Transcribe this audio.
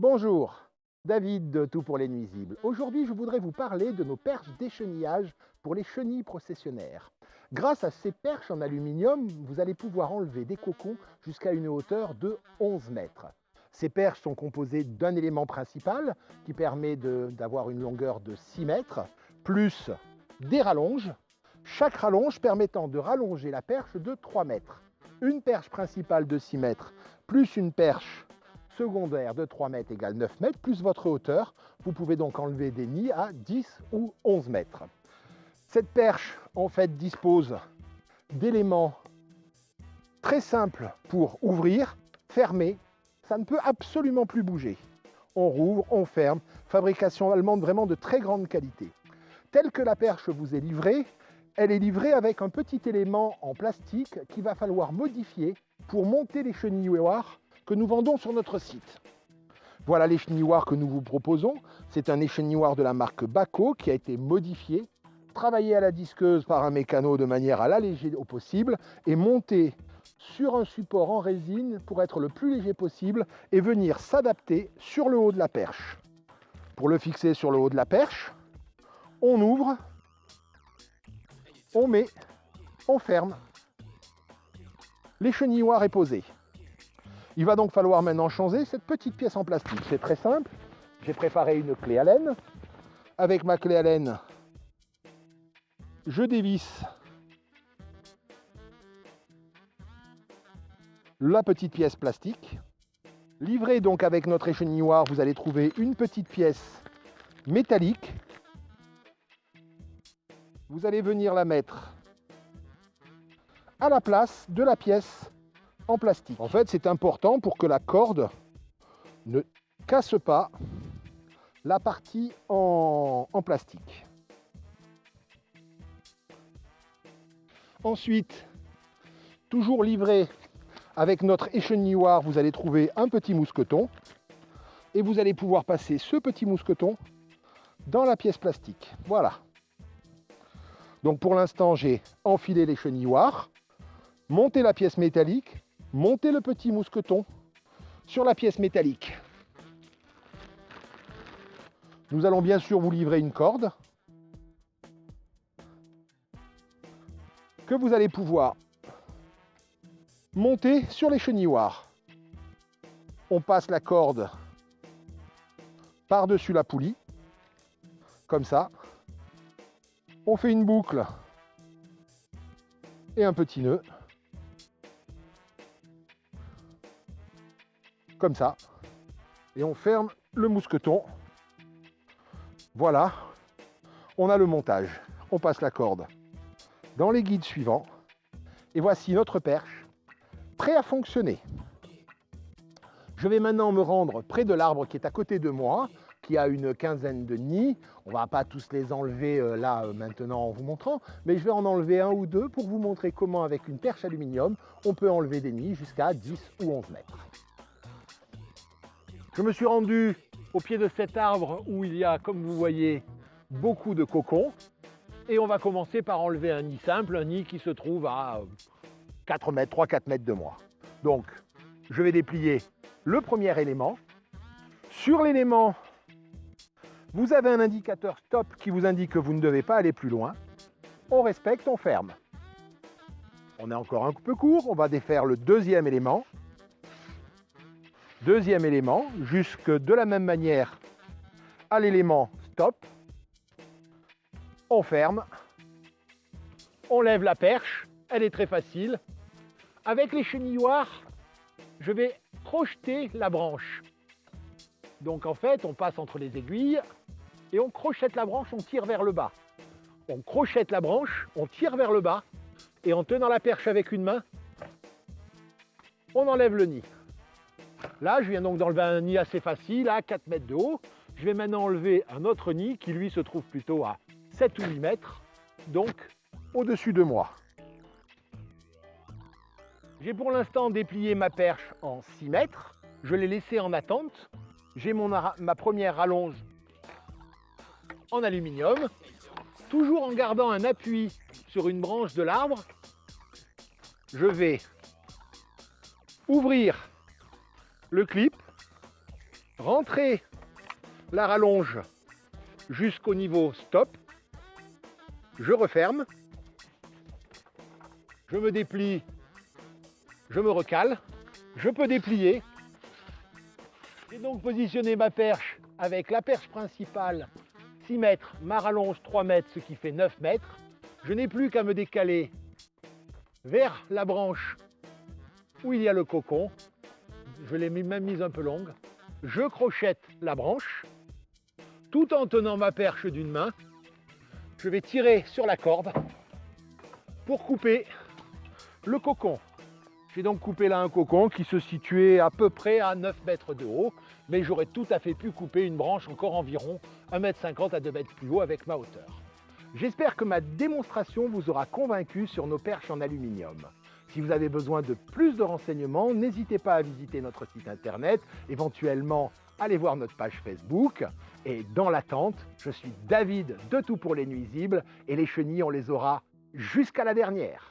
Bonjour, David de Tout pour les Nuisibles. Aujourd'hui, je voudrais vous parler de nos perches d'échenillage pour les chenilles processionnaires. Grâce à ces perches en aluminium, vous allez pouvoir enlever des cocons jusqu'à une hauteur de 11 mètres. Ces perches sont composées d'un élément principal qui permet d'avoir une longueur de 6 mètres, plus des rallonges, chaque rallonge permettant de rallonger la perche de 3 mètres. Une perche principale de 6 mètres plus une perche secondaire de 3 mètres égale 9 mètres, plus votre hauteur. Vous pouvez donc enlever des nids à 10 ou 11 mètres. Cette perche, en fait, dispose d'éléments très simples pour ouvrir, fermer. Ça ne peut absolument plus bouger. On rouvre, on ferme. Fabrication allemande vraiment de très grande qualité. Telle que la perche vous est livrée, elle est livrée avec un petit élément en plastique qu'il va falloir modifier pour monter les chenilloirs que nous vendons sur notre site. Voilà l'échenilloir que nous vous proposons. C'est un échenilloir de la marque Bahco qui a été modifié, travaillé à la disqueuse par un mécano de manière à l'alléger au possible et monté sur un support en résine pour être le plus léger possible et venir s'adapter sur le haut de la perche. Pour le fixer sur le haut de la perche, on ouvre, on met, on ferme. L'échenilloir est posé. Il va donc falloir maintenant changer cette petite pièce en plastique. C'est très simple. J'ai préparé une clé Allen. Avec ma clé Allen, je dévisse la petite pièce plastique. Livrée donc avec notre échenilloir, vous allez trouver une petite pièce métallique. Vous allez venir la mettre à la place de la pièce en plastique. En fait, c'est important pour que la corde ne casse pas la partie en plastique. Ensuite, toujours livré avec notre échenilloir, vous allez trouver un petit mousqueton et vous allez pouvoir passer ce petit mousqueton dans la pièce plastique. Voilà. Donc pour l'instant, j'ai enfilé l'échenilloir, monté la pièce métallique, monter le petit mousqueton sur la pièce métallique. Nous allons bien sûr vous livrer une corde que vous allez pouvoir monter sur l'échenilloir. On passe la corde par-dessus la poulie, comme ça. On fait une boucle et un petit nœud. Comme ça, et on ferme le mousqueton. Voilà, on a le montage. On passe la corde dans les guides suivants, et voici notre perche prêt à fonctionner. Je vais maintenant me rendre près de l'arbre qui est à côté de moi, qui a une quinzaine de nids. On ne va pas tous les enlever maintenant en vous montrant, mais je vais en enlever un ou deux pour vous montrer comment, avec une perche aluminium, on peut enlever des nids jusqu'à 10 ou 11 mètres. Je me suis rendu au pied de cet arbre où il y a, comme vous voyez, beaucoup de cocons. Et on va commencer par enlever un nid simple, un nid qui se trouve à 4 mètres, 3-4 mètres de moi. Donc, je vais déplier le premier élément. Sur l'élément, vous avez un indicateur stop qui vous indique que vous ne devez pas aller plus loin. On respecte, on ferme. On est encore un peu court, on va défaire le deuxième élément. Deuxième élément, jusque de la même manière à l'élément stop. On ferme, on lève la perche, elle est très facile. Avec l'échenilloir, je vais crocheter la branche. Donc en fait, on passe entre les aiguilles et on crochette la branche, on tire vers le bas. On crochette la branche, on tire vers le bas et en tenant la perche avec une main, on enlève le nid. Là, je viens donc d'enlever un nid assez facile, à 4 mètres de haut. Je vais maintenant enlever un autre nid qui, lui, se trouve plutôt à 7 ou 8 mètres, donc au-dessus de moi. J'ai pour l'instant déplié ma perche en 6 mètres. Je l'ai laissée en attente. J'ai ma première rallonge en aluminium, toujours en gardant un appui sur une branche de l'arbre. Je vais ouvrir le clip, rentrer la rallonge jusqu'au niveau stop, je referme, je me déplie, je me recale, je peux déplier. J'ai donc positionné ma perche avec la perche principale 6 mètres, ma rallonge 3 mètres, ce qui fait 9 mètres. Je n'ai plus qu'à me décaler vers la branche où il y a le cocon. Je l'ai même mise un peu longue. Je crochette la branche tout en tenant ma perche d'une main. Je vais tirer sur la corde pour couper le cocon. J'ai donc coupé là un cocon qui se situait à peu près à 9 mètres de haut, mais j'aurais tout à fait pu couper une branche encore environ 1,50 m à 2 mètres plus haut avec ma hauteur. J'espère que ma démonstration vous aura convaincu sur nos perches en aluminium. Si vous avez besoin de plus de renseignements, n'hésitez pas à visiter notre site internet, éventuellement allez voir notre page Facebook. Et dans l'attente, je suis David de Tout pour les nuisibles et les chenilles, on les aura jusqu'à la dernière.